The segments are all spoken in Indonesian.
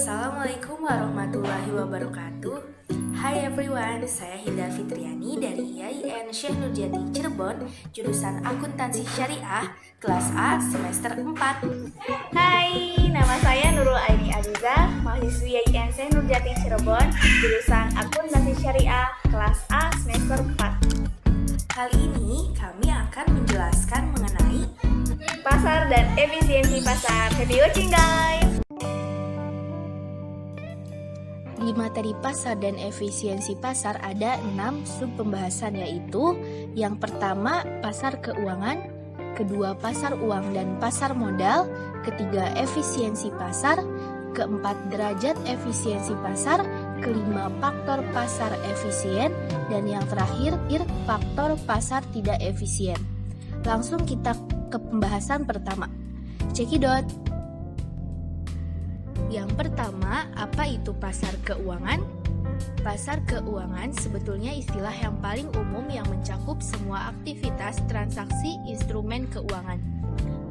Assalamualaikum warahmatullahi wabarakatuh. Hai everyone, saya Hilda Fitriani dari IAIN Syekh Nurjati Cirebon, jurusan Akuntansi Syariah, kelas A semester 4. Hai, nama saya Nurul Aini Aziza, mahasiswi IAIN Syekh Nurjati Cirebon, jurusan Akuntansi Syariah, kelas A semester 4. Kali ini kami akan menjelaskan mengenai pasar dan efisiensi pasar. Happy watching guys! Di materi pasar dan efisiensi pasar ada 6 sub pembahasan, yaitu yang pertama pasar keuangan, kedua pasar uang dan pasar modal, ketiga efisiensi pasar, keempat derajat efisiensi pasar, kelima faktor pasar efisien, dan yang terakhir faktor pasar tidak efisien. Langsung kita ke pembahasan pertama. Cekidot. Yang pertama, apa itu pasar keuangan? Pasar keuangan sebetulnya istilah yang paling umum yang mencakup semua aktivitas transaksi instrumen keuangan.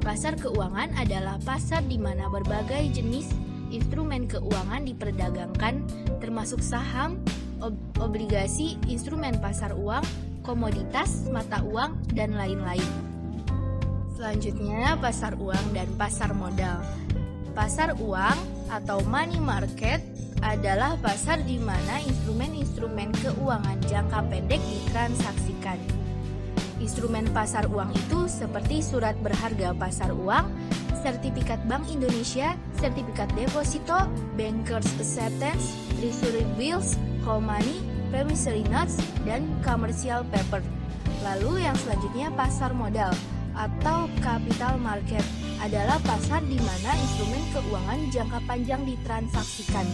Pasar keuangan adalah pasar di mana berbagai jenis instrumen keuangan diperdagangkan, termasuk saham, obligasi, instrumen pasar uang, komoditas, mata uang, dan lain-lain. Selanjutnya, pasar uang dan pasar modal. Pasar uang atau money market adalah pasar di mana instrumen-instrumen keuangan jangka pendek ditransaksikan. Instrumen pasar uang itu seperti surat berharga pasar uang, sertifikat Bank Indonesia, sertifikat deposito, bankers acceptance, treasury bills, call money, promissory notes, dan commercial paper. Lalu yang selanjutnya pasar modal atau capital market adalah pasar di mana instrumen keuangan jangka panjang ditransaksikan.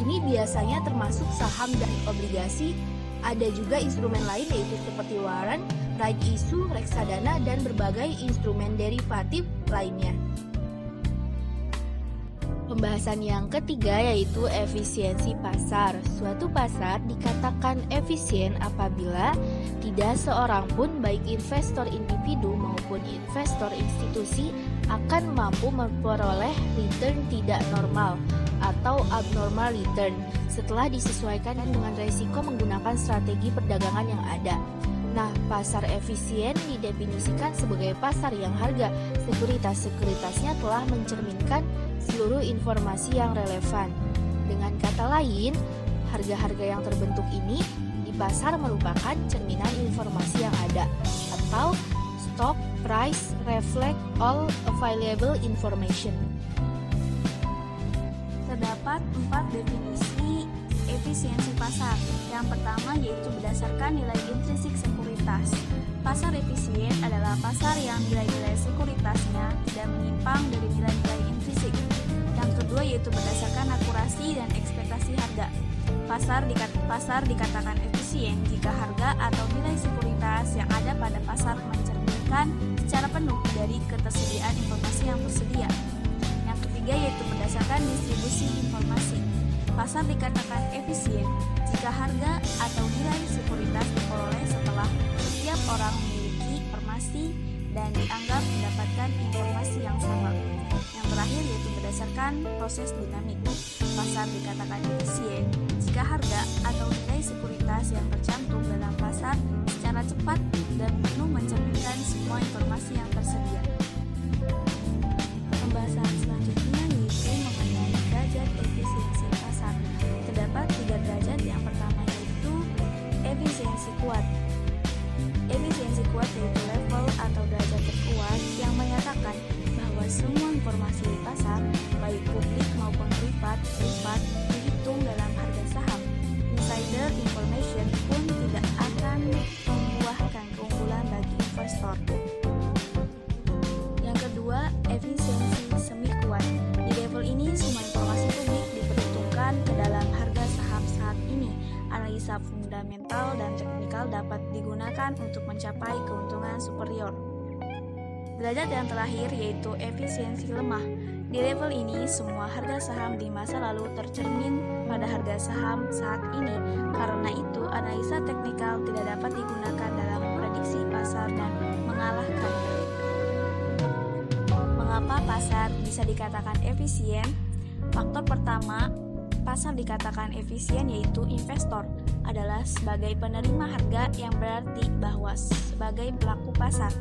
Ini biasanya termasuk saham dan obligasi. Ada juga instrumen lain yaitu seperti warrant, right issue, reksadana, dan berbagai instrumen derivatif lainnya. Pembahasan yang ketiga yaitu efisiensi pasar. Suatu pasar dikatakan efisien apabila tidak seorang pun baik investor individu maupun investor institusi akan mampu memperoleh return tidak normal atau abnormal return setelah disesuaikan dengan risiko menggunakan strategi perdagangan yang ada. Nah, pasar efisien didefinisikan sebagai pasar yang harga sekuritas-sekuritasnya telah mencerminkan seluruh informasi yang relevan. Dengan kata lain, harga-harga yang terbentuk ini di pasar merupakan cerminan informasi yang ada, atau stock price reflect all available information. Terdapat 4 definisi efisiensi pasar. Yang pertama yaitu berdasarkan nilai intrinsik sekuritas. Pasar efisien adalah pasar yang nilai-nilai sekuritasnya tidak menyimpang dari nilai-nilai intrinsik. Yang kedua yaitu berdasarkan akurasi dan ekspektasi harga. Pasar dikatakan efisien jika harga atau nilai sekuritas yang ada pada pasar mencerminkan secara penuh dari ketersediaan informasi yang tersedia. Yang ketiga yaitu berdasarkan distribusi informasi. Pasar dikatakan efisien jika harga atau nilai sekuritas diperoleh setelah setiap orang memiliki informasi dan dianggap mendapatkan informasi yang sama. Yang terakhir yaitu berdasarkan proses dinamik. Pasar dikatakan efisien jika harga atau nilai sekuritas yang tercantum dalam pasar secara cepat dan penuh mencerminkan semua informasi yang tersedia. Pembahasan selanjutnya yaitu mengenai derajat efisiensi pasar. Terdapat 3 derajat. Yang pertama yaitu efisiensi kuat. Efisiensi kuat yaitu level atau derajat terkuat yang menyatakan bahwa semua informasi di pasar, baik publik maupun privat dihitung dalam harga saham. Insider information pun tidak akan membuahkan keunggulan bagi investor. Yang kedua, efisiensi semi kuat. Di level ini semua informasi publik diperhitungkan ke dalam harga saham saat ini. Analisa fundamental dan teknikal dapat digunakan untuk mencapai keuntungan superior. Derajat yang terakhir yaitu efisiensi lemah. Di level ini semua harga saham di masa lalu tercermin pada harga saham saat ini. Karena itu analisa teknikal tidak dapat digunakan dalam memprediksi pasar dan mengalahkannya. Mengapa pasar bisa dikatakan efisien? Faktor pertama, pasar dikatakan efisien yaitu investor adalah sebagai penerima harga yang berarti bahwa sebagai pelaku pasar,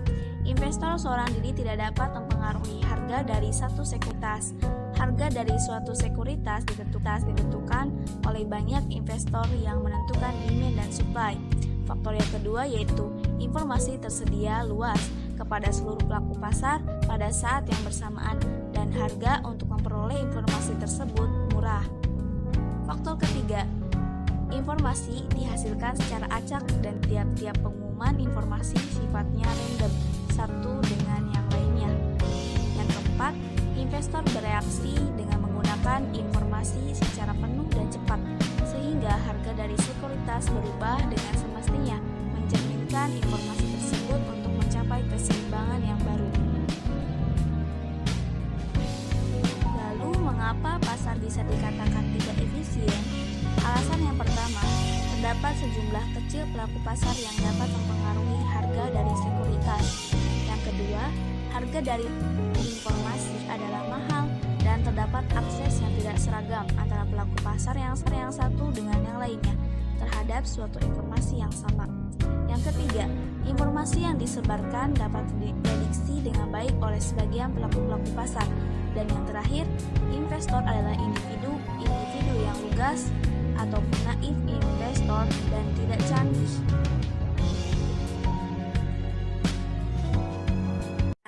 investor seorang diri tidak dapat mempengaruhi harga dari satu sekuritas. Harga dari suatu sekuritas ditentukan oleh banyak investor yang menentukan demand dan supply. Faktor yang kedua yaitu informasi tersedia luas kepada seluruh pelaku pasar pada saat yang bersamaan dan harga untuk memperoleh informasi tersebut murah. Faktor ketiga, informasi dihasilkan secara acak dan tiap-tiap pengumuman informasi sifatnya random satu dengan yang lainnya. Yang keempat, investor bereaksi dengan menggunakan informasi secara penuh dan cepat sehingga harga dari sekuritas berubah dengan semestinya, mencerminkan informasi tersebut untuk mencapai keseimbangan yang baru. Lalu, mengapa pasar bisa dikatakan tidak efisien? Alasan yang pertama, terdapat sejumlah kecil pelaku pasar yang dapat mempengaruhi harga dari sekuritas. Yang kedua, harga dari informasi adalah mahal dan terdapat akses yang tidak seragam antara pelaku pasar yang satu dengan yang lainnya terhadap suatu informasi yang sama. Yang ketiga, informasi yang disebarkan dapat diprediksi dengan baik oleh sebagian pelaku pasar. Dan yang terakhir, investor adalah individu yang lugas ataupun naif investor dan tidak canggih.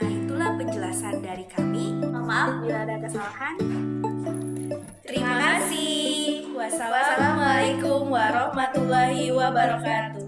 Nah, itulah penjelasan dari kami. Mohon maaf bila ada kesalahan. Terima kasih. Wassalamualaikum warahmatullahi wabarakatuh.